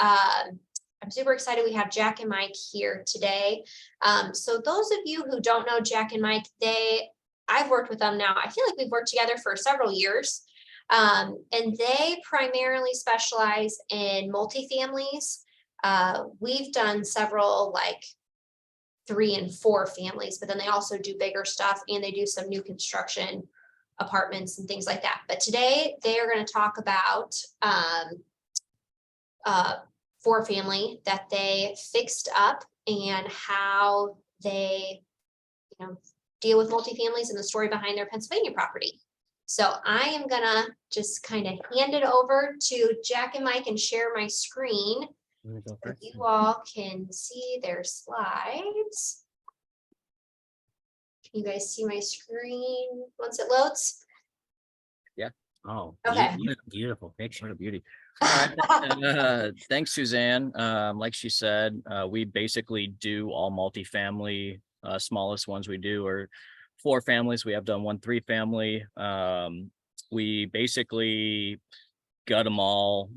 I'm super excited we have Jack and Mike here today. So those of you who don't know Jack and Mike, I've worked with them now. I feel like we've worked together for several years. And they primarily specialize in multifamilies. We've done several like 3 and 4 families, but then they also do bigger stuff, and they do some new construction apartments and things like that. But today they are going to talk about 4 family that they fixed up and how they, deal with multifamilies and the story behind their Pennsylvania property. So I am gonna just kind of hand it over to Jack and Mike and share my screen. So you all can see their slides. Can you guys see my screen once it loads? Yeah. Oh, okay. Beautiful picture. What a beauty. All right. Thanks, Suzanne. Like she said, we basically do all multifamily. Smallest ones we do are 4 families. We have done 1 3 family. We basically gut them all,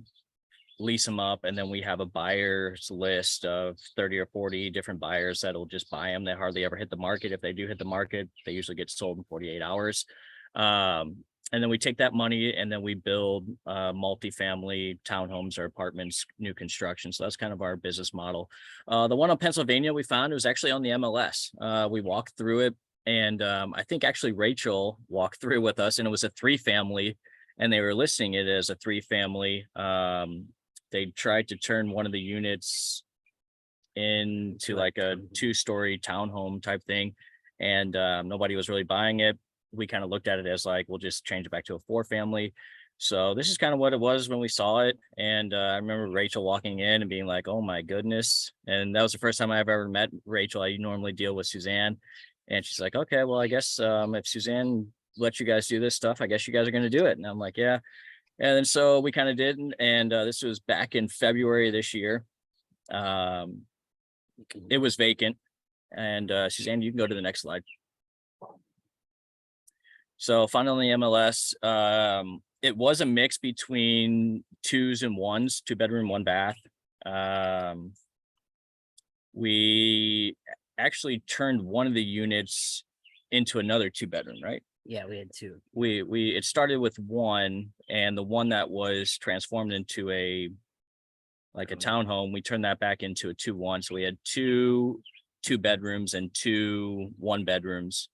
lease them up, and then we have a buyer's list of 30 or 40 different buyers that'll just buy them. They hardly ever hit the market. If they do hit the market, they usually get sold in 48 hours. And then we take that money and then we build multifamily townhomes or apartments, new construction. So that's kind of our business model. The one in Pennsylvania we found, it was actually on the MLS. We walked through it, and I think actually Rachel walked through with us, and it was a 3 family, and they were listing it as a 3 family. They tried to turn one of the units into like a 2-story townhome type thing, and nobody was really buying it. We kind of looked at it as like, we'll just change it back to a 4 family. So this is kind of what it was when we saw it. And I remember Rachel walking in and being like, oh my goodness. And that was the first time I've ever met Rachel. I normally deal with Suzanne. And she's like, okay, well, I guess if Suzanne lets you guys do this stuff, I guess you guys are going to do it. And I'm like, yeah. And then so we kind of did. And this was back in February of this year. It was vacant. And Suzanne, you can go to the next slide. So found on the MLS, it was a mix between 2s and 1s, 2-bedroom, 1 bath. We actually turned one of the units into another 2-bedroom, right? Yeah, we had 2. It started with 1, and the one that was transformed into a townhome, we turned that back into a 2-1. So we had 2 2-bedrooms and 2 1-bedrooms.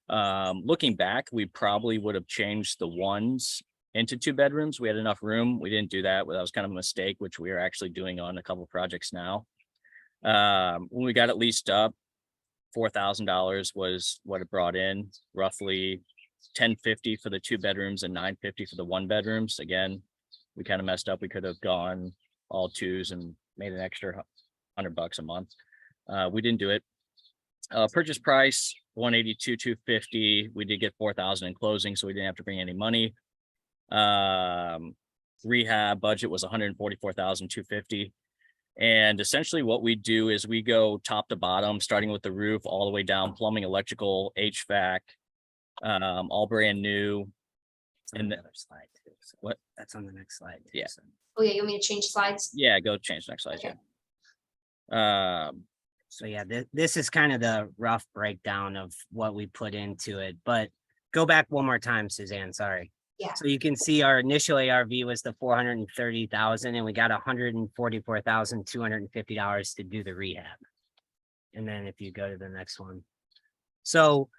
Looking back, we probably would have changed the 1s into 2 bedrooms. We had enough room. We didn't do that. That was kind of a mistake, which we are actually doing on a couple of projects now. When we got it leased up, $4,000 was what it brought in, roughly $1,050 for the 2 bedrooms and $950 for the 1-bedrooms. Again, we kind of messed up. We could have gone all 2s and made an extra $100 a month. We didn't do it. Purchase price $182,250. We did get $4,000 in closing, so we didn't have to bring any money. Rehab budget was $144,250. And essentially what we do is we go top to bottom, starting with the roof all the way down, plumbing, electrical, HVAC, all brand new. And the other slide too. So what? That's on the next slide too. Yeah. So. Oh yeah, you want me to change slides? Yeah, go change the next slide. Okay. Yeah. So yeah, this is kind of the rough breakdown of what we put into it, but go back one more time, Suzanne, sorry. Yeah. So you can see our initial ARV was the 430,000 and we got $144,250 to do the rehab. And then if you go to the next one. So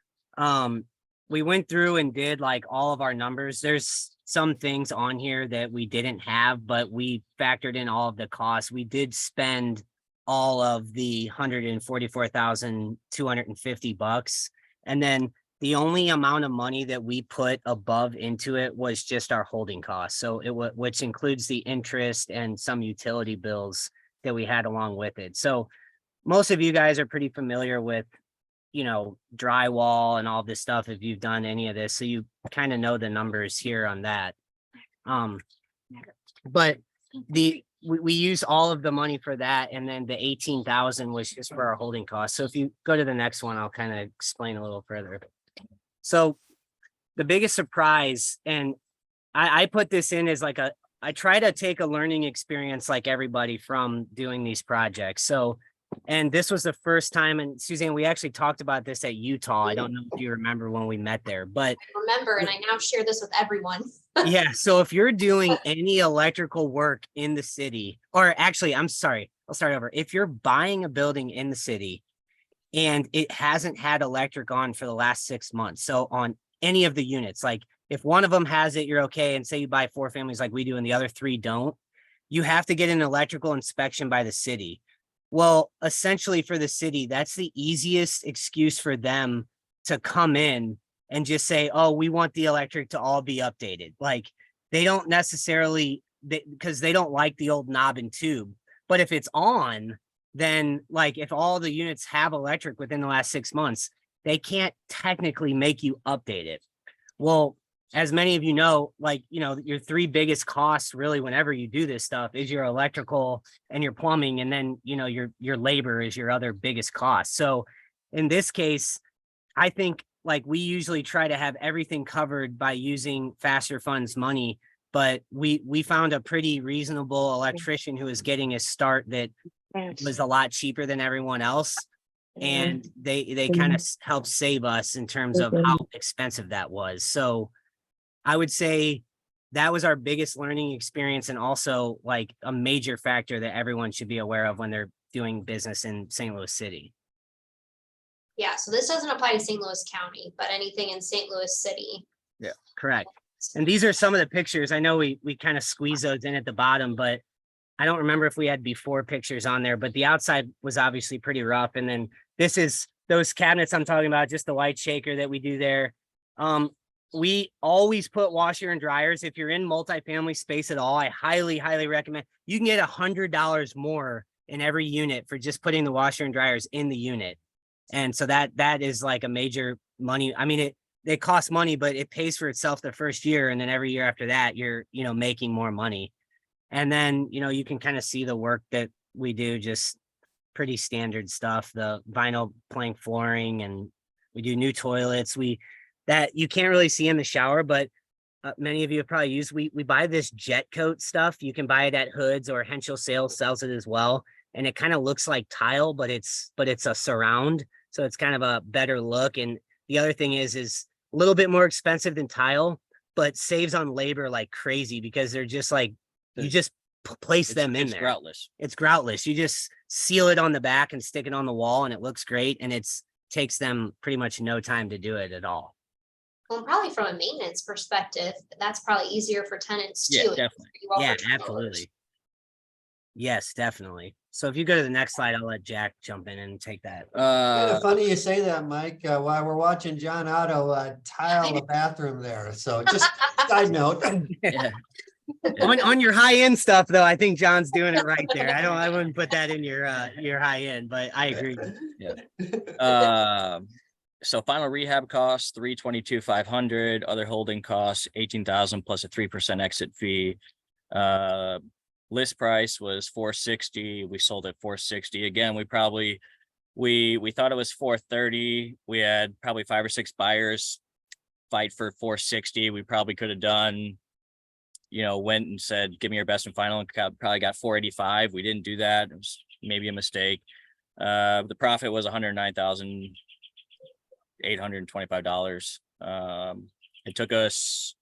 we went through and did like all of our numbers. There's some things on here that we didn't have, but we factored in all of the costs. We did spend all of the $144,250. And then the only amount of money that we put above into it was just our holding costs. So which includes the interest and some utility bills that we had along with it. So most of you guys are pretty familiar with, you know, drywall and all this stuff if you've done any of this. So you kind of know the numbers here on that. But we use all of the money for that, and then the 18,000 was just for our holding costs. So if you go to the next one, I'll kind of explain a little further. So the biggest surprise, and I put this in as like I try to take a learning experience like everybody from doing these projects. So, and this was the first time, and Suzanne, we actually talked about this at Utah. I don't know if you remember when we met there, but Remember, and I now share this with everyone. yeah. So if you're doing any electrical work in the city, or actually, I'm sorry, I'll start over. If you're buying a building in the city and it hasn't had electric on for the last 6 months, so on any of the units, like if one of them has it, you're okay. And say you buy 4 families like we do and the other 3 don't, you have to get an electrical inspection by the city. Well, essentially for the city, that's the easiest excuse for them to come in and just say, oh, we want the electric to all be updated. Like they don't necessarily, because they don't like the old knob and tube. But if it's on, then like if all the units have electric within the last 6 months, they can't technically make you update it. Well, as many of you know, like, you know, your 3 biggest costs really whenever you do this stuff is your electrical and your plumbing. And then, you know, your labor is your other biggest cost. So in this case, I think like we usually try to have everything covered by using FasterFunds money, but we found a pretty reasonable electrician who was getting a start that was a lot cheaper than everyone else. And they kind of helped save us in terms of how expensive that was. So I would say that was our biggest learning experience, and also like a major factor that everyone should be aware of when they're doing business in St. Louis City. Yeah, so this doesn't apply to St. Louis County, but anything in St. Louis City. Yeah, correct. And these are some of the pictures. I know we kind of squeeze those in at the bottom, but I don't remember if we had before pictures on there, but the outside was obviously pretty rough. And then this is those cabinets I'm talking about, just the white shaker that we do there. We always put washer and dryers. If you're in multifamily space at all, I highly, highly recommend. You can get $100 more in every unit for just putting the washer and dryers in the unit. And so that is like a major money. I mean, it costs money, but it pays for itself the first year. And then every year after that, you're, you know, making more money. And then, you know, you can kind of see the work that we do, just pretty standard stuff, the vinyl plank flooring, and we do new toilets. That you can't really see in the shower, but many of you have probably used, we buy this jet coat stuff. You can buy it at Hoods, or Henschel Sales sells it as well. And it kind of looks like tile, but it's a surround. So it's kind of a better look. And the other thing is a little bit more expensive than tile, but saves on labor like crazy, because they're just like, you just place them in there. Groutless. It's groutless. You just seal it on the back and stick it on the wall, and it looks great. And takes them pretty much no time to do it at all. Well, probably from a maintenance perspective, that's probably easier for tenants too. Yeah, definitely. Yeah, absolutely. Yes, definitely. So if you go to the next slide, I'll let Jack jump in and take that. Kind of funny you say that, Mike, while we're watching John Otto tile the bathroom there. So just side note. Yeah. On your high end stuff, though, I think John's doing it right there. I wouldn't put that in your high end, but I agree. Yeah. So final rehab costs, $322,500, other holding costs, $18,000 plus a 3% exit fee. List price was $460. We sold at $460. Again, we thought it was $430. We had probably 5 or 6 buyers fight for $460. We probably could have done, you know, went and said, give me your best and final, and probably got $485. We didn't do that. It was maybe a mistake. The profit was $109,825. It took us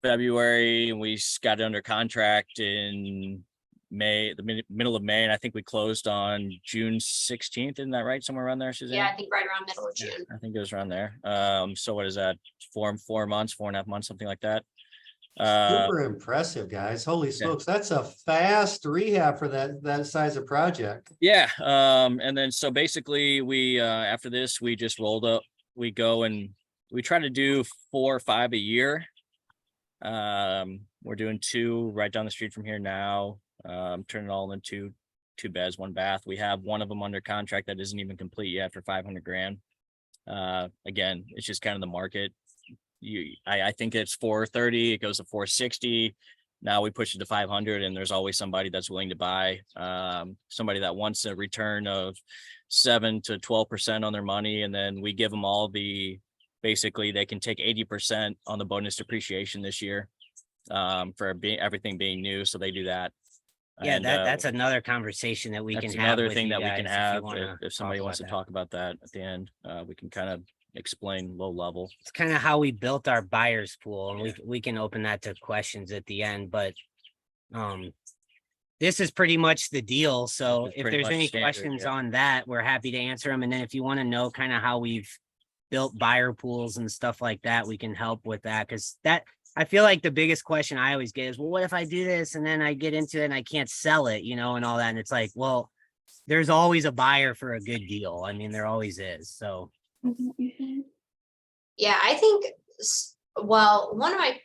February, and we got it under contract in May, the middle of May, and I think we closed on June 16th. Isn't that right? Somewhere around there, Suzanne? Yeah, I think right around middle of June. I think it was around there. So what is that? 4 months, 4.5 months, something like that. Super impressive, guys. Holy smokes. That's a fast rehab for that size of project. Yeah. And then so basically we after this, we just rolled up, we go and we try to do 4 or 5 a year. We're doing 2 right down the street from here now. Turning it all into 2 beds, 1 bath. We have one of them under contract that isn't even complete yet for $500,000. Again, it's just kind of the market. I think it's $430, it goes to $460. Now we push it to $500, and there's always somebody that's willing to buy. Somebody that wants a return of 7 to 12% on their money, and then we give them all basically they can take 80% on the bonus depreciation this year. for everything being new. So they do that. Yeah, And, that's another conversation that we that's can have another with thing you that we can guys have wanna if somebody talk wants to about that. talk about that at the end. We can kind of explain low level. It's kind of how we built our buyers pool, and we can open that to questions at the end, but this is pretty much the deal. So is if pretty there's much any standard, questions yeah. on that, we're happy to answer them. And then if you want to know kind of how we've built buyer pools and stuff like that, we can help with that. Cause that, I feel like the biggest question I always get is, well, what if I do this and then I get into it and I can't sell it, you know, and all that. And it's like, well, there's always a buyer for a good deal. I mean, there always is. So Yeah, I think, well, I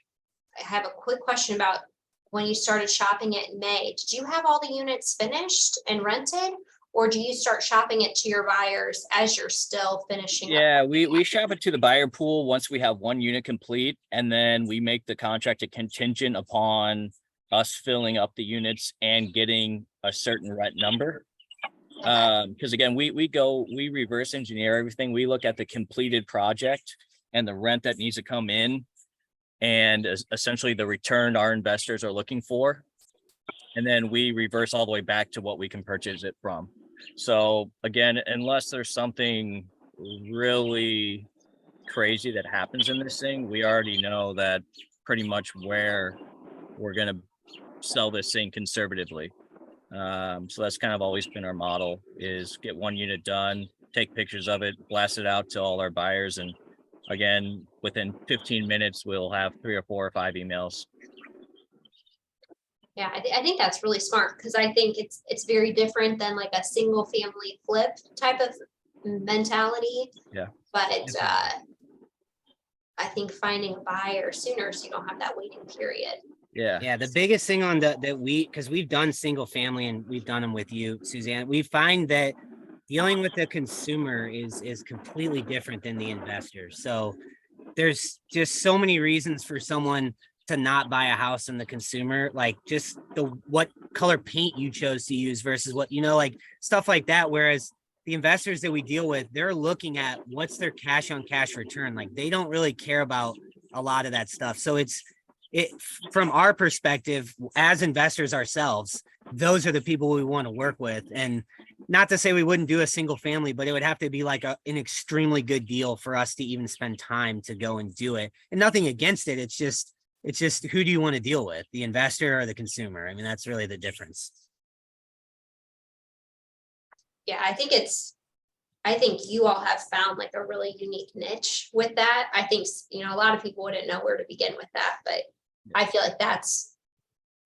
have a quick question about when you started shopping it in May. Did you have all the units finished and rented? Or do you start shopping it to your buyers as you're still finishing up? Yeah, we shop it to the buyer pool once we have one unit complete, and then we make the contract a contingent upon us filling up the units and getting a certain rent number. Because again, we reverse engineer everything. We look at the completed project and the rent that needs to come in, and essentially the return our investors are looking for. And then we reverse all the way back to what we can purchase it from. So again, unless there's something really crazy that happens in this thing, we already know that pretty much where we're going to sell this thing conservatively. So that's kind of always been our model, is get one unit done, take pictures of it, blast it out to all our buyers. And again, within 15 minutes, we'll have 3 or 4 or 5 emails. Yeah, I think that's really smart, because I think it's very different than like a single family flip type of mentality. Yeah. But I think finding a buyer sooner, so you don't have that waiting period. Yeah. yeah, the biggest thing on because we've done single family and we've done them with you, Suzanne, we find that dealing with the consumer is completely different than the investor. So there's just so many reasons for someone to not buy a house in the consumer, like just what color paint you chose to use versus what, you know, like stuff like that. Whereas the investors that we deal with, they're looking at what's their cash on cash return. Like they don't really care about a lot of that stuff. So it from our perspective as investors ourselves, those are the people we want to work with. And not to say we wouldn't do a single family, but it would have to be like an extremely good deal for us to even spend time to go and do it. And nothing against it. It's just who do you want to deal with, the investor or the consumer? I mean, that's really the difference. Yeah, I think you all have found like a really unique niche with that. I think, you know, a lot of people wouldn't know where to begin with that, but I feel like that's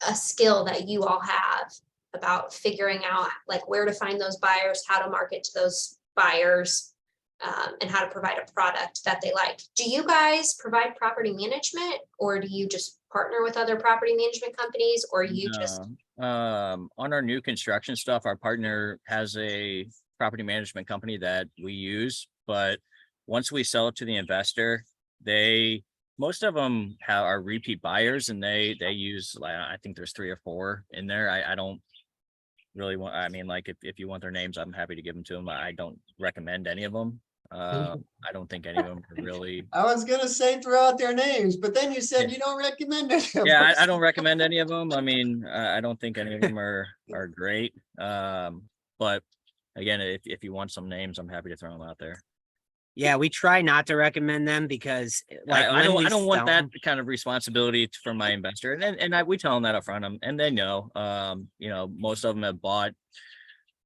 a skill that you all have about figuring out like where to find those buyers, how to market to those buyers, and how to provide a product that they like. Do you guys provide property management, or do you just partner with other property management companies, or you just? On our new construction stuff, our partner has a property management company that we use, but once we sell it to the investor, most of them are repeat buyers, and they use, I think there's 3 or 4 in there. I don't really want, I mean, like if you want their names, I'm happy to give them to them. I don't recommend any of them. I don't think any of them are really. I was gonna say throw out their names, but then you said you don't recommend it. Yeah, I don't recommend any of them. I mean, I don't think any of them are great. But again, if you want some names, I'm happy to throw them out there. Yeah, we try not to recommend them because like I don't want that kind of responsibility from my investor, and we tell them that up front, and they know. You know, most of them have bought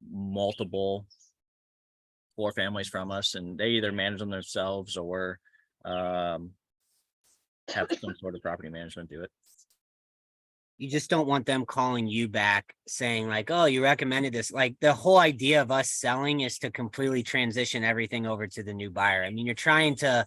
multiple 4 families from us, and they either manage them themselves or have some sort of property management do it. You just don't want them calling you back saying like, oh, you recommended this. Like the whole idea of us selling is to completely transition everything over to the new buyer. I mean, you're trying to,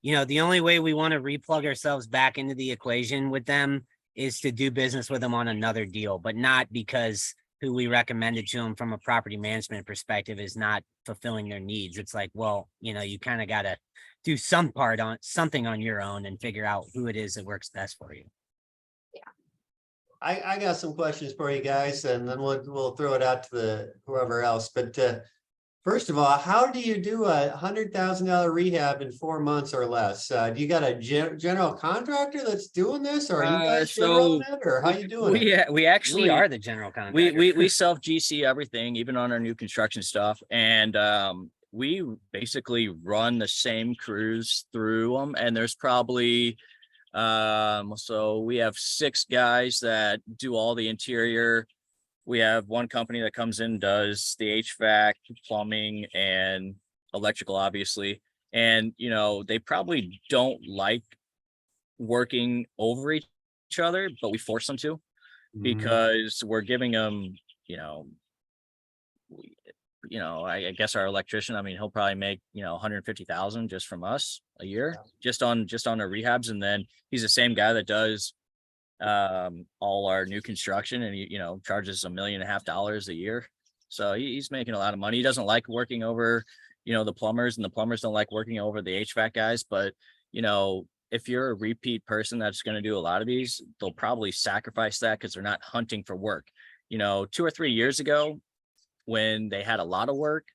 you know, the only way we want to replug ourselves back into the equation with them is to do business with them on another deal, but not because who we recommended to them from a property management perspective is not fulfilling their needs. It's like, well, you know, you kind of got to do something on your own and figure out who it is that works best for you. I got some questions for you guys, and then we'll throw it out to whoever else. But First of all, how do you do $100,000 rehab in 4 months or less? Do you got a general contractor that's doing this, or are you guys So generaling it, or how you doing it? we We actually are the general we contractor. we self GC everything, even on our new construction stuff, and we basically run the same crews through them. And there's probably so we have 6 guys that do all the interior. We have one company that comes in, does the HVAC, plumbing, and electrical, obviously. And they probably don't like working over each other, but we force them to, because we're giving them, I guess our electrician, I mean, he'll probably make, 150,000 just from us a year, just on the rehabs. And then he's the same guy that does all our new construction, and he, charges $1.5 million a year. So he's making a lot of money. He doesn't like working over, the plumbers, and the plumbers don't like working over the HVAC guys. But, if you're a repeat person that's going to do a lot of these, they'll probably sacrifice that because they're not hunting for work. 2 or 3 years ago, when they had a lot of work,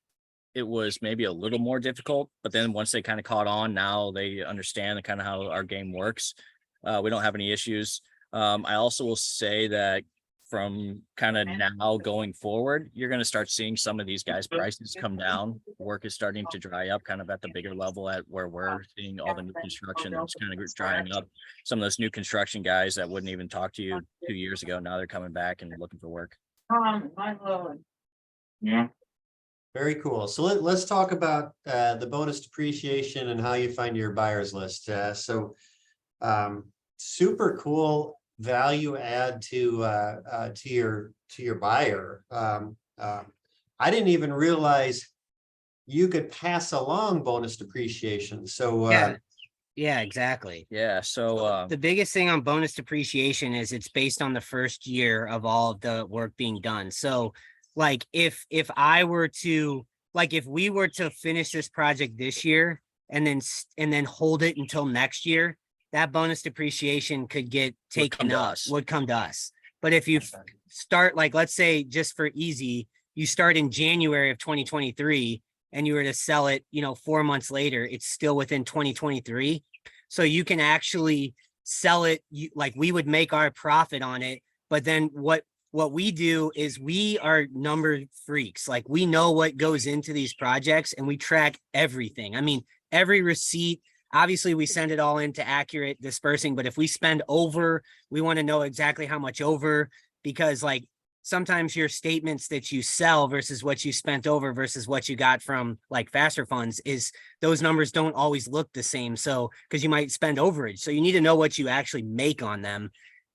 it was maybe a little more difficult. But then once they kind of caught on, now they understand kind of how our game works. We don't have any issues. I also will say that from kind of now going forward, you're going to start seeing some of these guys' prices come down. Work is starting to dry up kind of at the bigger level at where we're seeing all the new construction. It's kind of drying up. Some of those new construction guys that wouldn't even talk to you 2 years ago, now they're coming back and looking for work. Yeah. Very cool. So let's talk about the bonus depreciation and how you find your buyers list. Super cool value add to your buyer. I didn't even realize you could pass along bonus depreciation. So Yeah, exactly. Yeah. So The biggest thing on bonus depreciation is it's based on the first year of all of the work being done. So like if we were to finish this project this year and then hold it until next year, that bonus depreciation could get taken up, would come to us. But if you start, like, let's say, just for easy, you start in January of 2023 and you were to sell it, 4 months later, it's still within 2023. So you can actually sell it, like we would make our profit on it. But then what we do is we are number freaks. Like, we know what goes into these projects and we track everything. I mean, every receipt. Obviously, we send it all into accurate dispersing, but if we spend over, we want to know exactly how much over, because like sometimes your statements that you sell versus what you spent over versus what you got from like FasterFunds, is those numbers don't always look the same. So because you might spend overage, so you need to know what you actually make on them.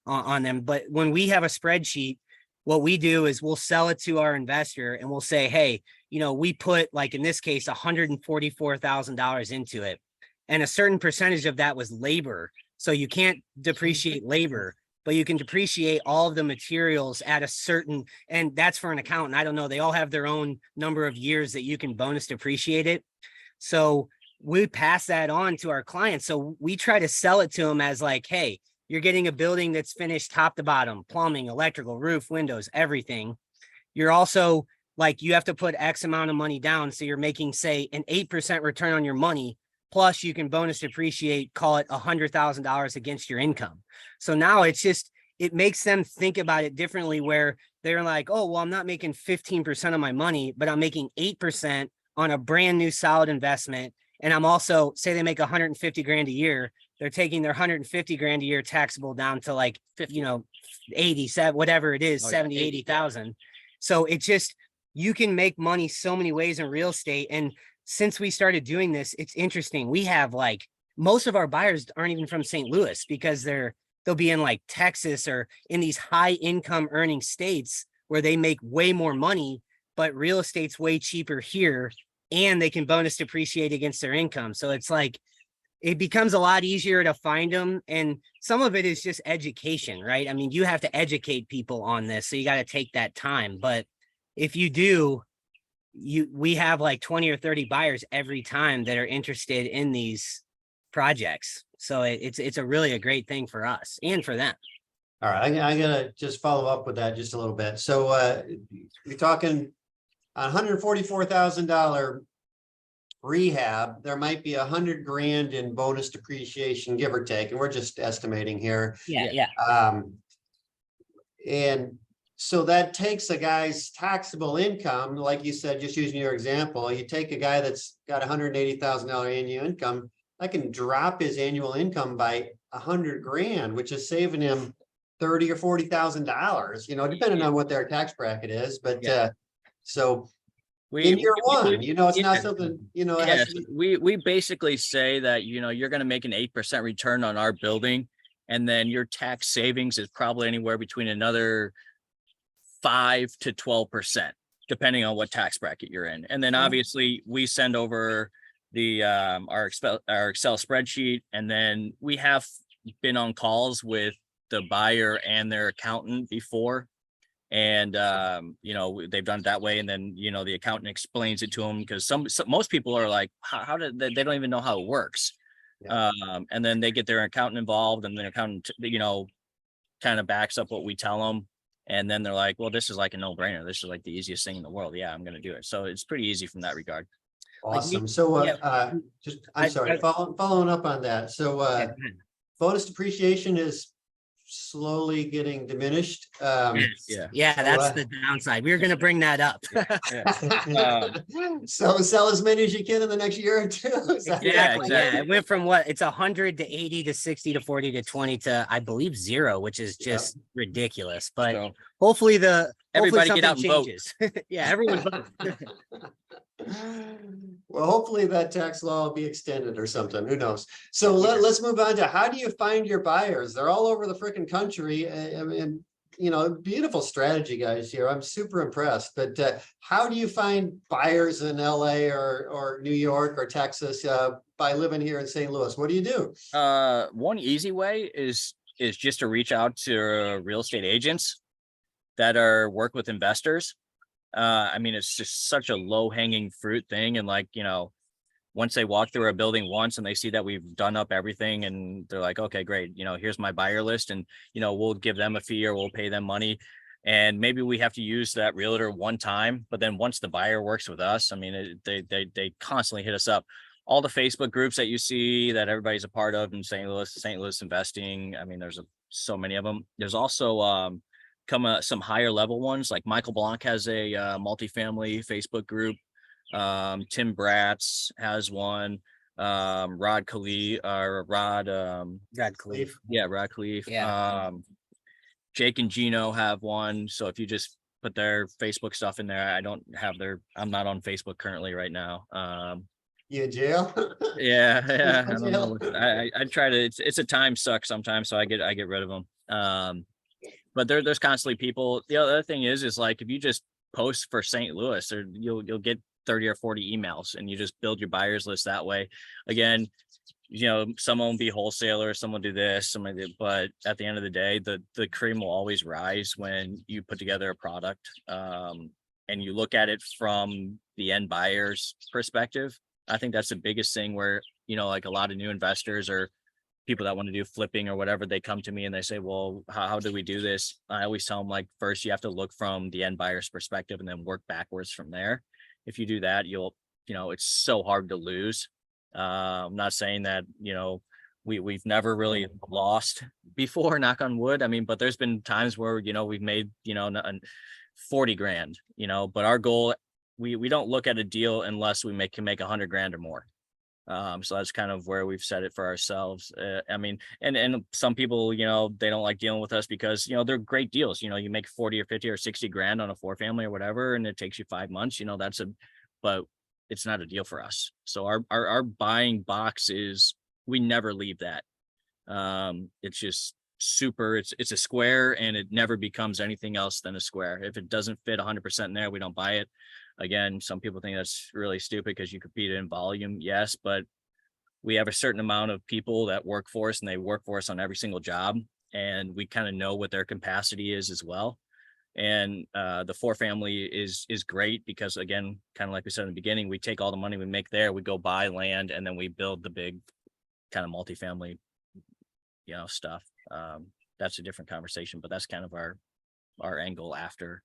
But when we have a spreadsheet, what we do is we'll sell it to our investor and we'll say, hey, we put, like in this case, $144,000 into it. And a certain percentage of that was labor. So you can't depreciate labor, but you can depreciate all of the materials at a certain, and that's for an accountant. I don't know. They all have their own number of years that you can bonus depreciate it. So we pass that on to our clients. So we try to sell it to them as like, hey, you're getting a building that's finished top to bottom, plumbing, electrical, roof, windows, everything. You're also like, you have to put X amount of money down. So you're making, say, an 8% return on your money. Plus you can bonus depreciate, call it $100,000 against your income. So now it's just, it makes them think about it differently, where they're like, oh, well, I'm not making 15% of my money, but I'm making 8% on a brand new solid investment. And I'm also, say they make 150 grand a year, they're taking their 150 grand a year taxable down to like, 87, whatever it is, 70, 80,000. So it's just, you can make money so many ways in real estate. And since we started doing this, it's interesting. We have like, most of our buyers aren't even from St. Louis, because they'll be in like Texas or in these high income earning states where they make way more money, but real estate's way cheaper here and they can bonus depreciate against their income. So it's like, it becomes a lot easier to find them. And some of it is just education, right? I mean, you have to educate people on this. So you got to take that time. But if you do, we have like 20 or 30 buyers every time that are interested in these projects. So it's a really a great thing for us and for them. all right, I'm gonna just follow up with that just a little bit. So you're talking on $144,000 rehab, there might be $100,000 in bonus depreciation, give or take, and we're just estimating here. Yeah. And so that takes a guy's taxable income, like you said, just using your example, you take a guy that's got $180,000 annual income, that can drop his annual income by $100,000, which is saving him $30,000 or $40,000, depending on what their tax bracket is. But so in year one, it's not something, it has to be. We basically say that, you're going to make an 8% return on our building, and then your tax savings is probably anywhere between another 5 to 12%, depending on what tax bracket you're in. And then obviously we send over the our Excel spreadsheet, and then we have been on calls with the buyer and their accountant before. And they've done it that way, and then the accountant explains it to them, because most people are like, how did they don't even know how it works. And then they get their accountant involved, and the accountant kind of backs up what we tell them, and then they're like, well, this is like a no-brainer, this is like the easiest thing in the world, I'm going to do it. So it's pretty easy from that regard. Awesome. So following up on that, so bonus depreciation is slowly getting diminished. That's the downside. We were going to bring that up. So sell as many as you can in the next year or two. Exactly. It went from it's 100 to 80 to 60 to 40 to 20 to, I believe, 0, which is just ridiculous. But hopefully everybody get out and changes. Everyone vote. Well, hopefully that tax law will be extended or something. Who knows? So let's move on to, how do you find your buyers? They're all over the freaking country, and beautiful strategy, guys. Here, I'm super impressed. But how do you find buyers in LA or New York or Texas by living here in St. Louis? What do you do? One easy way is just to reach out to real estate agents that work with investors. It's just such a low-hanging fruit thing. And once they walk through our building once and they see that we've done up everything, and they're like, okay, great, here's my buyer list, and we'll give them a fee or we'll pay them money. And maybe we have to use that realtor one time, but then once the buyer works with us, they constantly hit us up. All the Facebook groups that you see that everybody's a part of in St. Louis investing, there's so many of them. There's also some higher level ones, like Michael Blanc has a multifamily Facebook group. Tim Bratz has one. Rod Khalif. Rod Khalif. Jake and Gino have one. So if you just put their Facebook stuff in there, I'm not on Facebook currently right now. You in jail? I don't know. I try to. It's a time suck sometimes, so I get rid of them. But there's constantly people. The other thing is like, if you just post for St. Louis, or you'll get 30 or 40 emails, and you just build your buyers list that way. Again, someone will be wholesaler, someone will do this, but at the end of the day, the cream will always rise when you put together a product, and you look at it from the end buyer's perspective. I think that's the biggest thing, where like a lot of new investors or people that want to do flipping or whatever, they come to me and they say, well, how do we do this? I always tell them, first you have to look from the end buyer's perspective and then work backwards from there. If you do that, it's so hard to lose. I'm not saying that, we've never really lost before, knock on wood. But there's been times where, we've made, $40,000, but our goal, we don't look at a deal unless we can make $100,000 or more. So that's kind of where we've set it for ourselves. And some people, they don't like dealing with us because, they're great deals. You make 40 or 50 or 60 grand on a 4-family or whatever, and it takes you 5 months, but it's not a deal for us. So our buying box is, we never leave that. It's just super, it's a square, and it never becomes anything else than a square. If it doesn't fit 100% in there, we don't buy it. Again, some people think that's really stupid because you compete in volume. Yes, but we have a certain amount of people that work for us, and they work for us on every single job, and we kind of know what their capacity is as well. And the 4-family is great because, again, kind of like we said in the beginning, we take all the money we make there, we go buy land, and then we build the big kind of multifamily, stuff. That's a different conversation, but that's kind of our angle after.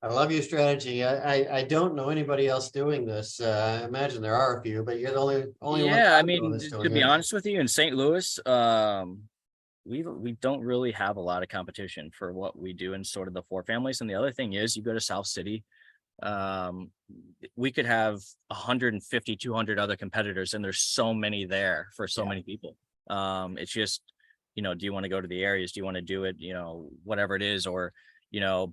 I love your strategy. I don't know anybody else doing this. I imagine there are a few, but you're the only one. Yeah, I I know mean, that's doing to be it. honest with you, in St. Louis, we don't really have a lot of competition for what we do in sort of the four families. And the other thing is, you go to South City, we could have 150, 200 other competitors, and there's so many there for so many people. It's just, do you want to go to the areas? Do you want to do it, whatever it is, or,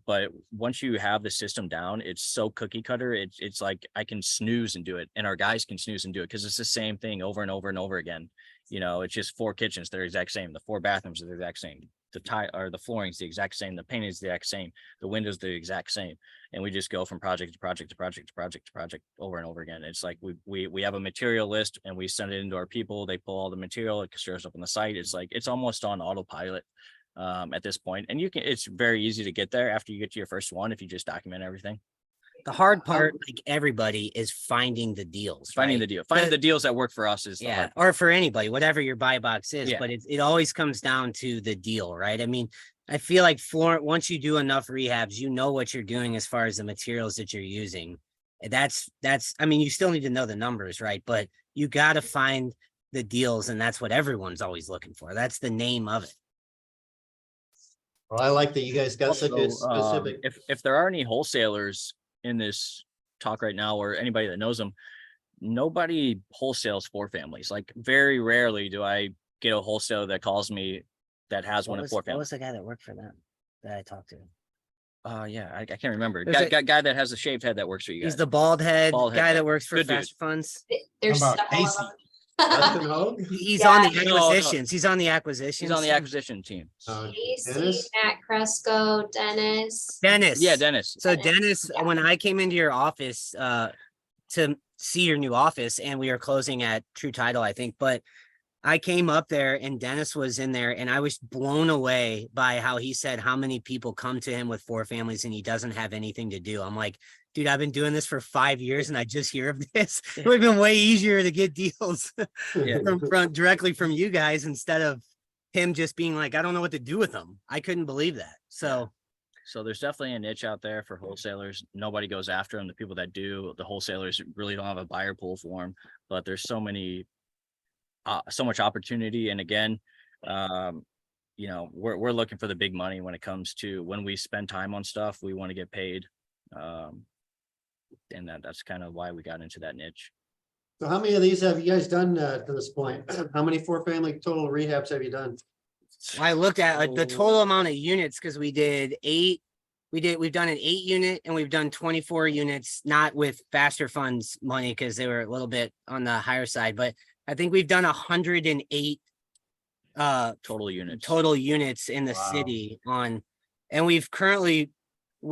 but once you have the system down, it's so cookie cutter. It's like I can snooze and do it, and our guys can snooze and do it because it's the same thing over and over and over again. It's just 4 kitchens, they're the exact same. The 4 bathrooms are the exact same. The flooring's the exact same. The painting is the exact same. The windows the exact same. And we just go from project to project to project to project to project over and over again. It's like we have a material list and we send it into our people. They pull all the material. It shows up on the site. It's like it's almost on autopilot at this point. And it's very easy to get there after you get to your first one if you just document everything. The hard part, like everybody, is finding the deals. Finding right? the deal. Finding the deals that work for us is the hard part. Or for anybody, whatever your buy box is. Yeah. But it always comes down to the deal, right? I mean, I feel like once you do enough rehabs, you know what you're doing as far as the materials that you're using. That's I mean, you still need to know the numbers, right? But you got to find the deals, and that's what everyone's always looking for. That's the name of it. Well, I like that you guys got such a Also, specific. if there are any wholesalers in this talk right now, or anybody that knows them, nobody wholesales 4 families. Like very rarely do I get a wholesaler that calls me that has one of 4 What families. was the guy that worked for them that I talked to? Yeah, I can't remember. There's Guy that has a shaved head that works for you guys. He's the bald head Bald head guy guy. that works for Good dude. FasterFunds. There's How about several of Casey? them. Dustin Hogue? He's Yeah. on the No, no. acquisitions. He's on the acquisitions. He's on the acquisition team. Casey, Dennis? Matt Cresco, Dennis. Dennis. Yeah, Dennis. So Dennis, Dennis, yeah. when I came into your office to see your new office, and we were closing at True Title, I think, but I came up there and Dennis was in there, and I was blown away by how he said how many people come to him with 4 families and he doesn't have anything to do. I'm like, dude, I've been doing this for 5 years and I just hear of this. It would have been way easier to get deals Yeah. from directly from you guys instead of him just being like, I don't know what to do with them. I couldn't believe that. So So there's definitely a niche out there for wholesalers. Nobody goes after them. The people that do, the wholesalers really don't have a buyer pool for them, but there's so much opportunity. And again, we're looking for the big money when it comes to when we spend time on stuff, we want to get paid. And that's kind of why we got into that niche. So how many of these have you guys done to this point? How many 4 family total rehabs have you done? I looked at the total amount of units because we did 8. We've done an 8 unit and we've done 24 units, not with FasterFunds money because they were a little bit on the higher side, but I think we've done 108 Total units. total units in the Wow. city and we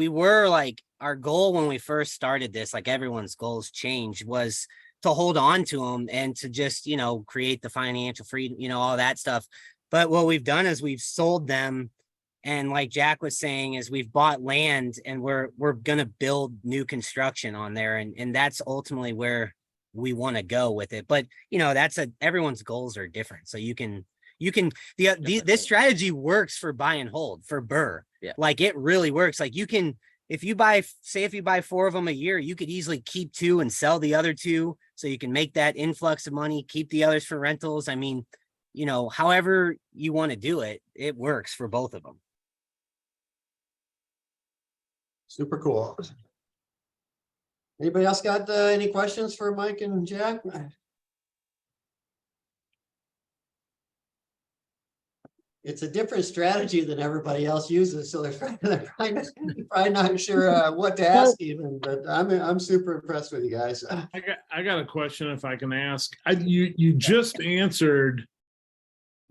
were like, our goal when we first started this, like everyone's goals changed, was to hold on to them and to just, create the financial freedom, all that stuff. But what we've done is we've sold them. And like Jack was saying, is we've bought land and we're going to build new construction on there. And that's ultimately where we want to go with it. But, everyone's goals are different. So this strategy works for buy and hold for Burr. Yeah. Like it really works. Like if you buy 4 of them a year, you could easily keep 2 and sell the other 2. So you can make that influx of money, keep the others for rentals. I mean, however you want to do it, it works for both of them. Super cool. Anybody else got any questions for Mike and Jack? It's a different strategy than everybody else uses, so they're probably not sure what to ask even, but I'm super impressed with you guys. I got a question if I can ask. You just answered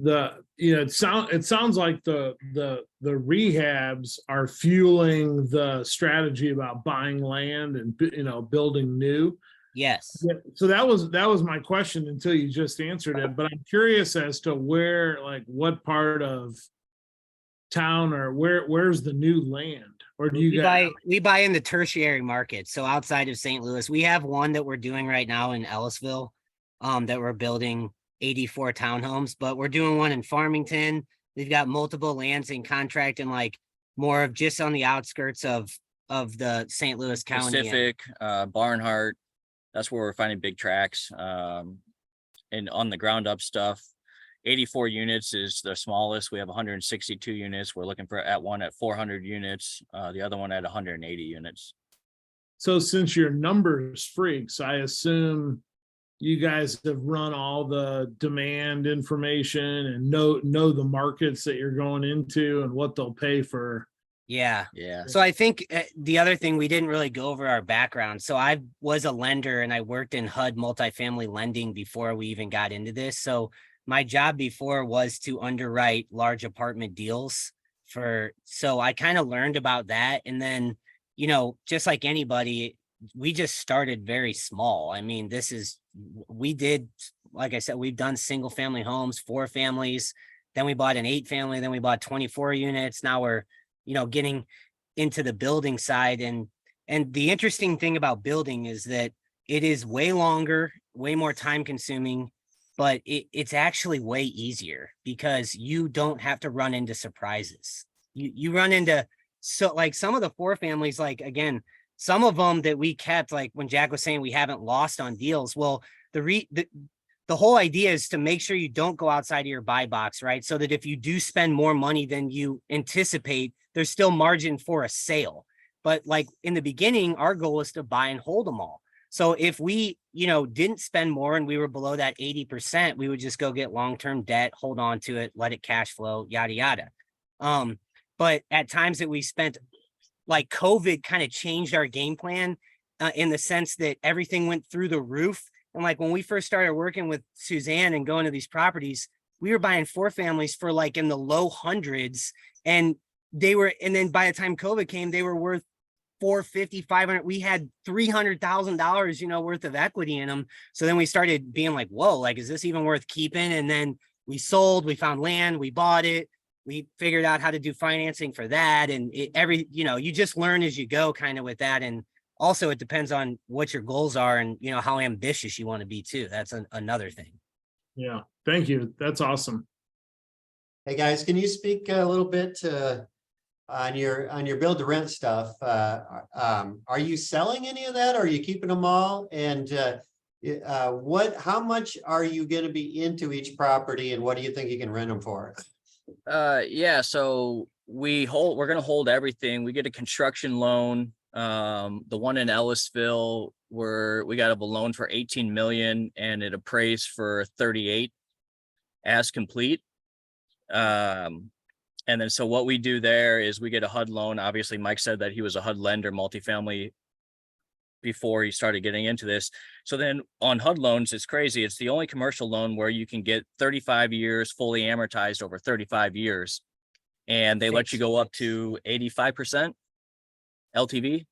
it sounds like the rehabs are fueling the strategy about buying land and building new. Yes. Yeah, so that was my question until you just answered it, but I'm curious as to where, like, what part of town or where's the new land, or do you we buy in the tertiary market? So outside of St. Louis, we have one that we're doing right now in Ellisville, that we're building 84 townhomes, but we're doing one in Farmington. We've got multiple lands in contract and like more of just on the outskirts of of the St. Louis County. Pacific, Barnhart, that's where we're finding big tracks. And on the ground up stuff, 84 units is the smallest. We have 162 units. We're looking for one at 400 units, the other one at 180 units. So since you're numbers freaks, I assume you guys have run all the demand information and know the markets that you're going into and what they'll pay for. Yeah. Yeah. So I think the other thing, we didn't really go over our background. So I was a lender and I worked in HUD multifamily lending before we even got into this. So my job before was to underwrite large apartment deals so I kind of learned about that. And then, just like anybody, we just started very small. I mean, like I said, we've done single family homes, 4 families, then we bought an 8 family, then we bought 24 units. Now we're, getting into the building side. And the interesting thing about building is that it is way longer, way more time consuming, but it's actually way easier because you don't have to run into surprises. You run into, so like some of the 4 families, like, again, some of them that we kept, like when Jack was saying we haven't lost on deals. Well, the whole idea is to make sure you don't go outside of your buy box, right? So that if you do spend more money than you anticipate, there's still margin for a sale. But like in the beginning, our goal is to buy and hold them all. So if we, didn't spend more and we were below that 80%, we would just go get long-term debt, hold on to it, let it cash flow, yada, yada. But at times that we spent, like COVID kind of changed our game plan in the sense that everything went through the roof. And like when we first started working with Suzanne and going to these properties, we were buying 4 families for like in the low hundreds. And then by the time COVID came, they were worth 450, 500. We had $300,000, worth of equity in them. So then we started being like, whoa, like, is this even worth keeping? And then we sold, we found land, we bought it. We figured out how to do financing for that. And you just learn as you go kind of with that. And also it depends on what your goals are and, how ambitious you want to be too. That's another thing. Yeah. Thank you. That's awesome. Hey guys, can you speak a little bit on your build to rent stuff? Are you selling any of that? Or are you keeping them all? And how much are you going to be into each property, and what do you think you can rent them for? Yeah, so we're going to hold everything. We get a construction loan. The one in Ellisville, we got a loan for 18 million and it appraised for 38 as complete. And then so what we do there is we get a HUD loan. Obviously, Mike said that he was a HUD lender, multifamily, before he started getting into this. So then on HUD loans, it's crazy. It's the only commercial loan where you can get 35 years fully amortized over 35 years. And they let you go up to 85% LTV.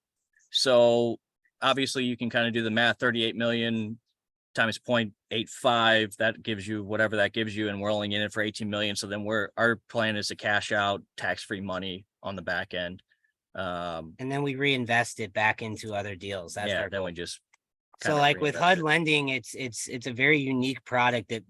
So obviously you can kind of do the math, 38 million times 0.85, that gives you whatever that gives you. And we're only in it for 18 million. So then our plan is to cash out tax-free money on the back end. And then we reinvest it back into other deals. That's our then goal. we just So like with HUD lending, it's a very unique product that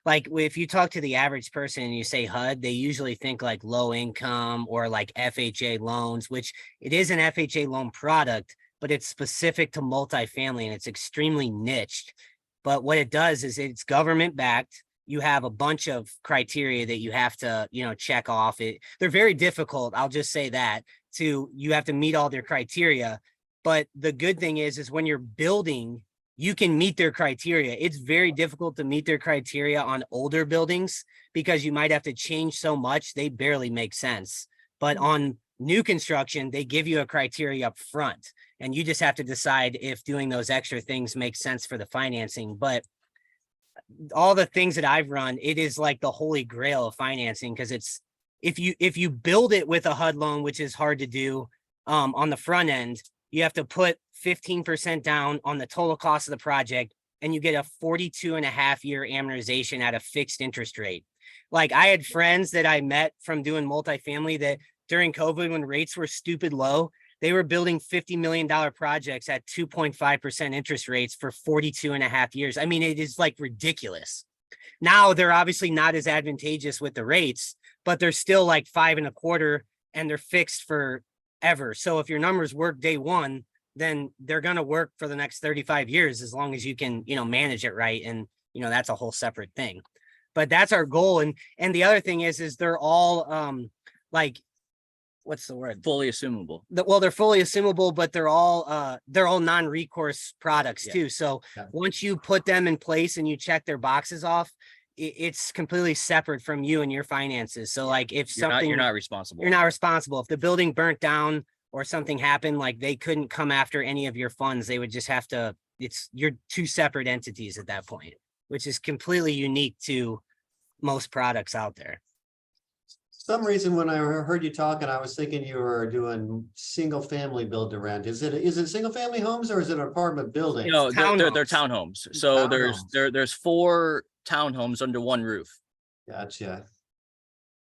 if you talk to the average person and you say HUD, they usually think like low income or like FHA loans, which it is an FHA loan product, but it's specific to multifamily and it's extremely niched. But what it does is it's government backed. You have a bunch of criteria that you have to, check off. They're very difficult. I'll just say that. You have to meet all their criteria. But the good thing is when you're building, you can meet their criteria. It's very difficult to meet their criteria on older buildings because you might have to change so much, they barely make sense. But on new construction, they give you a criteria up front, and you just have to decide if doing those extra things makes sense for the financing. But all the things that I've run, it is like the holy grail of financing, because it's if you build it with a HUD loan, which is hard to do on the front end, you have to put 15% down on the total cost of the project, and you get a 42.5-year amortization at a fixed interest rate. Like I had friends that I met from doing multifamily that during COVID, when rates were stupid low, they were building $50 million projects at 2.5% interest rates for 42.5 years. I mean, it is like ridiculous. Now they're obviously not as advantageous with the rates, but they're still like 5.25, and they're fixed for ever. So if your numbers work day one, then they're going to work for the next 35 years, as long as you can, manage it right. And, that's a whole separate thing, but that's our goal. And the other thing is they're all, like, what's the word? Fully assumable. Well, they're fully assumable, but they're all non-recourse products Yeah. too. So Yeah. once you put them in place and you check their boxes off, it's completely separate from you and your finances. So like if You're not responsible. you're not responsible. If the building burnt down or something happened, like they couldn't come after any of your funds. They would just have to, you're two separate entities at that point, which is completely unique to most products out there. Some reason when I heard you talking, I was thinking you were doing single family build to rent. Is it single family homes or is it an apartment building? No, they're Townhomes. townhomes. So Townhomes. there's 4 townhomes under one roof. Gotcha.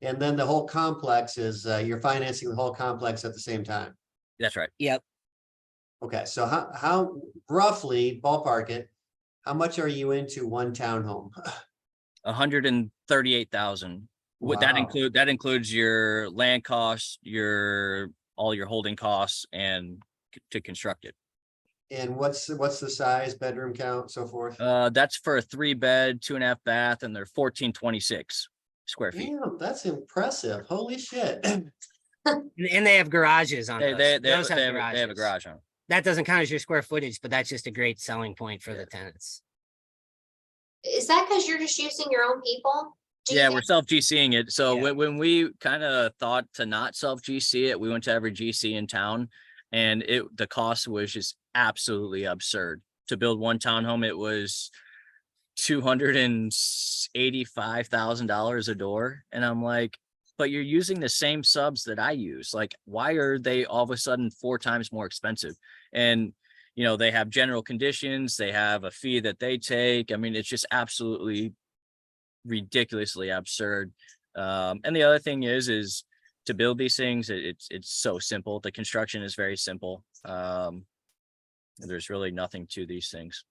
And then the whole complex is, you're financing the whole complex at the same time. That's right. Yep. Okay, so how roughly ballpark it, how much are you into one townhome? 138,000. Would that Wow. includes your land costs, all your holding costs, and to construct it. And what's the size, bedroom count, so forth? That's for a 3-bed, 2.5 bath, and they're 1,426 square feet. Damn, that's impressive. Holy shit. And they have garages on those. They Those have a garages. garage on. That doesn't count as your square footage, but that's just a great selling point for the tenants. Is that because you're just using your own people? Do you Yeah, think- we're self-GCing it. So Yeah. when we kind of thought to not self-GC it, we went to every GC in town, and the cost was just absolutely absurd. To build one townhome, it was $285,000 a door. And I'm like, but you're using the same subs that I use. Like, why are they all of a sudden 4 times more expensive? And, they have general conditions, they have a fee that they take. I mean, it's just absolutely ridiculously absurd. And the other thing is to build these things, it's so simple. The construction is very simple. There's really nothing to these things.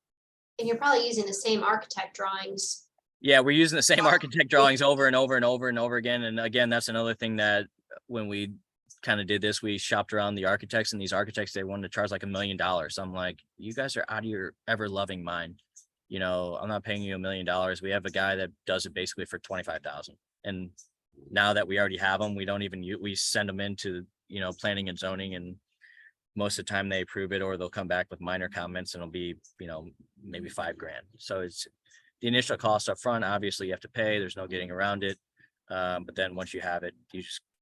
And you're probably using the same architect drawings. Yeah, we're using the same architect drawings over and over and over and over again. And again, that's another thing that when we kind of did this, we shopped around the architects, and these architects, they wanted to charge like $1 million. I'm like, you guys are out of your ever loving mind. I'm not paying you $1 million. We have a guy that does it basically for 25,000. And now that we already have them, we don't even we send them into, planning and zoning, and most of the time they approve it, or they'll come back with minor comments, and it'll be, maybe $5,000. So it's the initial cost up front. Obviously you have to pay, there's no getting around it. But then once you have it,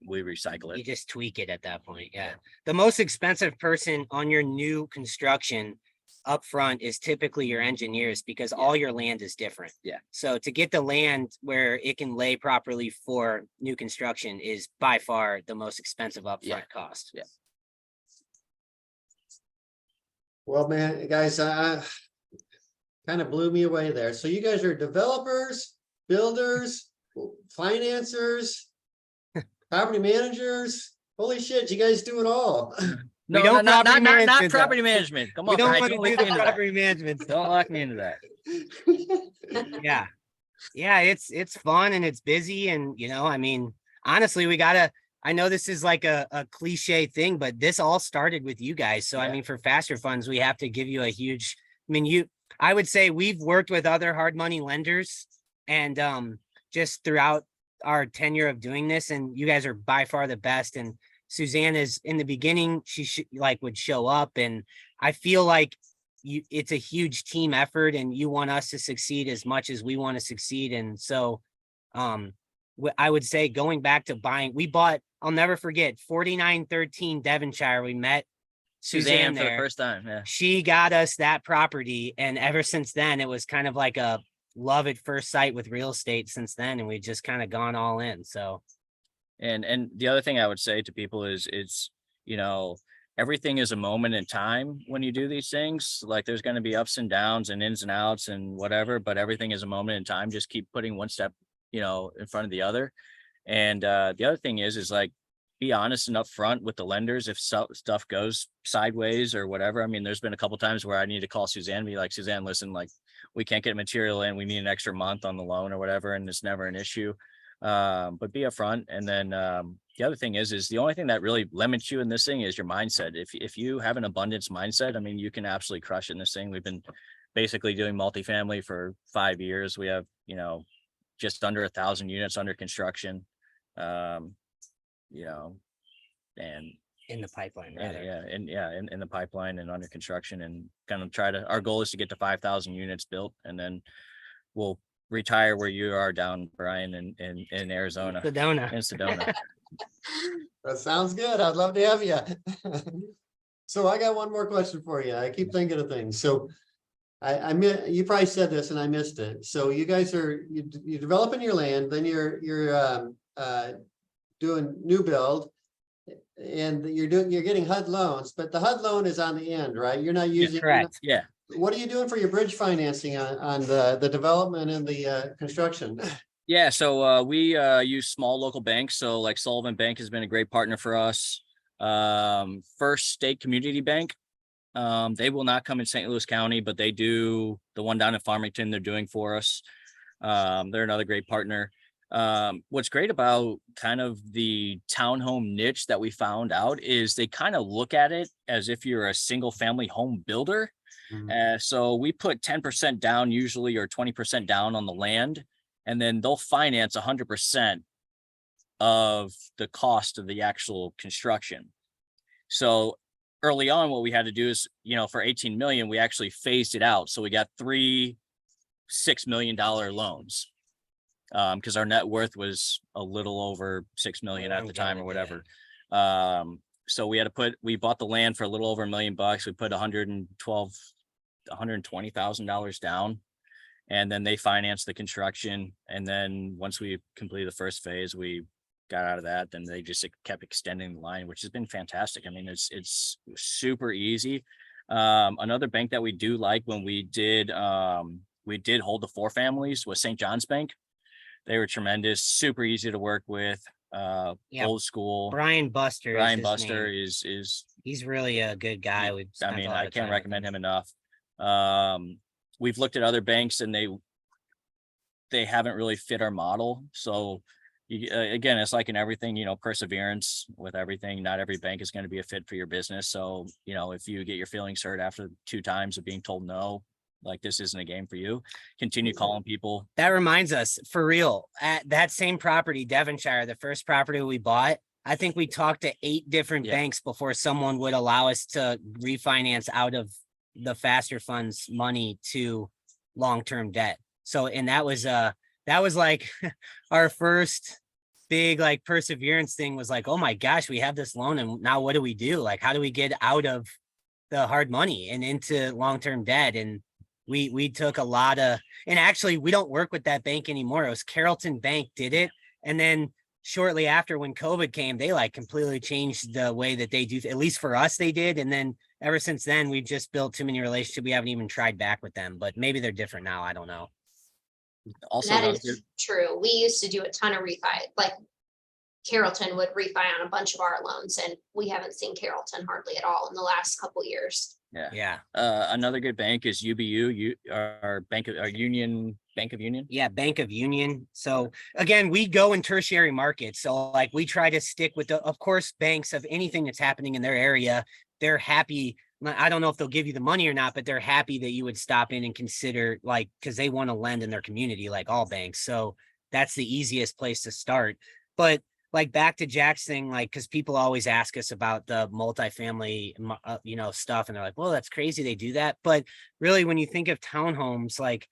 we recycle You it. just tweak it at that point. Yeah. The most expensive person on your new construction up front is typically your engineers, because all your land is different. Yeah. So to get the land where it can lay properly for new construction is by far the most expensive upfront cost. Yeah. Well, man, guys, kind of blew me away there. So you guys are developers, builders, financiers, property managers. Holy shit, you guys do it all. No, don't not property management, not though. property management. Come We on, don't guys, want to don't do lock the me into that. property management. Don't lock me into that. Yeah. Yeah, it's fun and it's busy, and I mean, honestly, I know this is like a cliche thing, but this all started with you guys. So Yeah. I mean, for FasterFunds, we have to give you a huge, I would say we've worked with other hard money lenders, and just throughout our tenure of doing this, and you guys are by far the best. And Suzanne is, in the beginning, she would show up, and I feel like it's a huge team effort, and you want us to succeed as much as we want to succeed. And so I would say, going back to buying, we bought, I'll never forget, 4913 Devonshire. We met Suzanne for the there. first time. Yeah. She got us that property, and ever since then, it was kind of like a love at first sight with real estate since then, and we've just kind of gone all in. So And the other thing I would say to people is everything is a moment in time when you do these things. Like, there's going to be ups and downs and ins and outs and whatever, but everything is a moment in time. Just keep putting one step, in front of the other. And the other thing is like, be honest and upfront with the lenders if stuff goes sideways or whatever. I mean, there's been a couple times where I need to call Suzanne and be like, Suzanne, listen, like, we can't get material in, we need an extra month on the loan or whatever, and it's never an issue. But be upfront. And then the other thing is the only thing that really limits you in this thing is your mindset. If you have an abundance mindset, I mean, you can absolutely crush it in this thing. We've been basically doing multifamily for 5 years. We have, just under 1,000 units under construction. And In the pipeline, and rather. in the pipeline and under construction, and kind of our goal is to get to 5,000 units built, and then we'll retire where you are down, Brian, in Arizona, Sedona. in Sedona. That sounds good. I'd love to have you. So I got one more question for you. I keep thinking of things. So you probably said this and I missed it. So you guys you're developing your land, then you're doing new build, and you're getting HUD loans, but the HUD loan is on the end, right? You're not using. Correct. Yeah. What are you doing for your bridge financing on the development and the construction? Yeah, so we use small local banks. So like Sullivan Bank has been a great partner for us. First State Community Bank. They will not come in St. Louis County, but they do the one down in Farmington they're doing for us. They're another great partner. What's great about kind of the townhome niche that we found out is they kind of look at it as if you're a single family home builder. So we put 10% down usually, or 20% down on the land, and then they'll finance 100% of the cost of the actual construction. So early on, what we had to do is, for 18 million, we actually phased it out. So we got 3 $6 million loans. Because our net worth was a little over 6 million at the time or whatever. So we bought the land for a little over $1 million. We put $120,000 down, and then they financed the construction. And then once we completed the first phase, we got out of that. Then they just kept extending the line, which has been fantastic. I mean, it's super easy. Another bank that we do like, when we did hold the 4 families, was St. John's Bank. They were tremendous, super easy to work with, old school. Brian Buster is he's really a good guy. I can't recommend him enough. We've looked at other banks and they haven't really fit our model. So again, it's like in everything, perseverance with everything. Not every bank is going to be a fit for your business. So, if you get your feelings hurt after 2 times of being told no, like this isn't a game for you, continue calling people. That reminds us, for real, at that same property, Devonshire, the first property we bought, I think we talked to 8 different banks before someone would allow us to refinance out of the FasterFunds money to long-term debt. So, and that was like our first big like perseverance thing, was like, oh my gosh, we have this loan, and now what do we do? Like, how do we get out of the hard money and into long-term debt? And we took a lot of, and actually we don't work with that bank anymore. It was Carrollton Bank did it. And then shortly after, when COVID came, they like completely changed the way that they do, at least for us, they did. And then ever since then, we've just built too many relationships. We haven't even tried back with them, but maybe they're different now. I don't know. Also, That is true. We used to do a ton of refi, like Carrollton would refi on a bunch of our loans, and we haven't seen Carrollton hardly at all in the last couple years. Yeah. Another good bank is UBU, our Bank of Union. Yeah, Bank of Union. So again, we go in tertiary markets. So like we try to stick with of course, banks of anything that's happening in their area. They're happy. I don't know if they'll give you the money or not, but they're happy that you would stop in and consider, like, because they want to lend in their community, like all banks. So that's the easiest place to start. But like back to Jack's thing, like, because people always ask us about the multifamily, stuff, and they're like, well, that's crazy they do that. But really, when you think of townhomes, like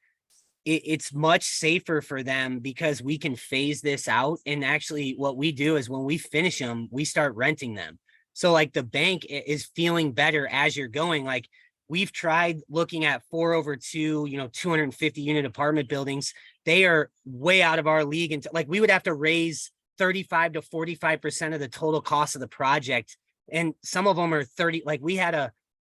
it's much safer for them because we can phase this out. And actually what we do is when we finish them, we start renting them. So like the bank is feeling better as you're going. Like we've tried looking at 4/2, 250 unit apartment buildings. They are way out of our league. And like we would have to raise 35 to 45% of the total cost of the project. And some of them are 30, like we had a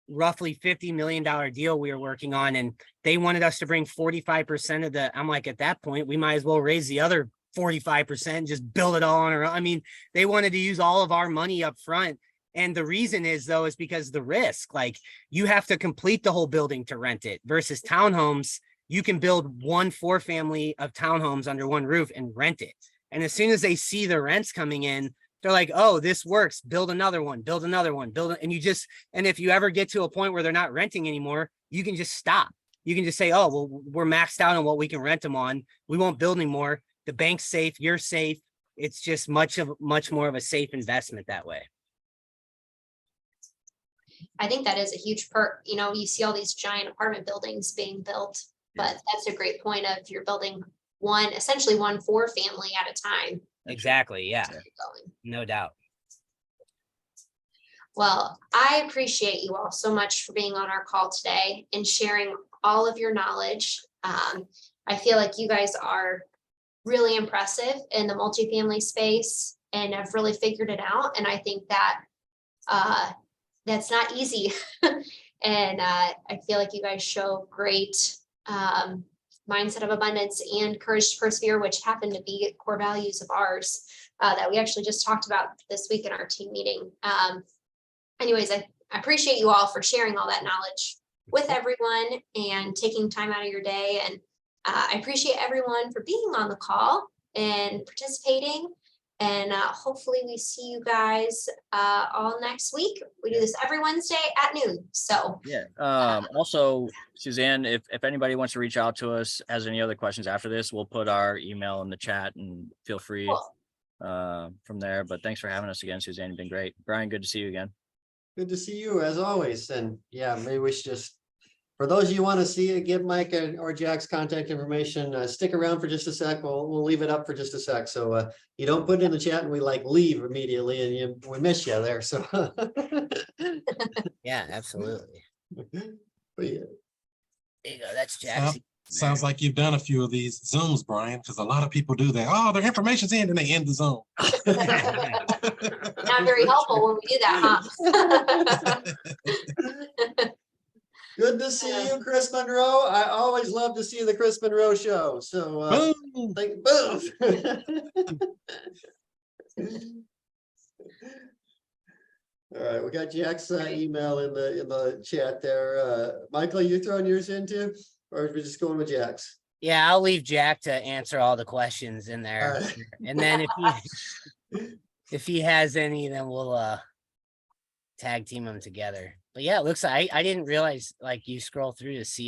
roughly $50 million deal we were working on, and they wanted us to bring 45% of the, I'm like, at that point, we might as well raise the other 45% and just build it all on our own. I mean, they wanted to use all of our money up front. And the reason is because the risk, like you have to complete the whole building to rent it, versus townhomes. You can build 1 4-family of townhomes under one roof and rent it. And as soon as they see the rents coming in, they're like, oh, this works. Build another one, build another one, and and if you ever get to a point where they're not renting anymore, you can just stop. You can just say, oh, well, we're maxed out on what we can rent them on. We won't build anymore. The bank's safe. You're safe. It's just much more of a safe investment that way. I think that is a huge perk. You know, you see all these giant apartment buildings being built, but that's a great point of you're building essentially one for family at a time. Exactly. Yeah, Keep going. no doubt. Well, I appreciate you all so much for being on our call today and sharing all of your knowledge. I feel like you guys are really impressive in the multifamily space and have really figured it out. And I think that that's not easy. And I feel like you guys show great mindset of abundance and courage to persevere, which happen to be core values of ours that we actually just talked about this week in our team meeting. Anyways, I appreciate you all for sharing all that knowledge with everyone and taking time out of your day. And I appreciate everyone for being on the call and participating. And hopefully we see you guys all next week. We do this every Wednesday at noon. So Yeah. Also, Suzanne, if anybody wants to reach out to us, has any other questions after this, we'll put our email in the chat and feel free cool. from there. But thanks for having us again, Suzanne. You've been great. Brian, good to see you again. Good to see you as always. And yeah, maybe we should just, for those of you who want to see it, give Mike or Jack's contact information, stick around for just a sec. We'll leave it up for just a sec. So you don't put it in the chat and we leave immediately and we miss you there. So Yeah, absolutely. but yeah. There you go. That's Jack's. Sounds like you've done a few of these Zooms, Brian, because a lot of people do that. Oh, their information's in and they end the Zoom. Not very helpful when we do that, huh? Good to see you, Chris Monroe. I always love to see the Chris Monroe show. So Boom. boom. All right, we got Jack's email in the chat there. Michael, you throwing yours in too, or are we just going with Jack's? Yeah, I'll leave Jack to answer all the questions in there. All right. And then if he has any, then we'll tag team them together. But yeah, it looks like I didn't realize like you scroll through to see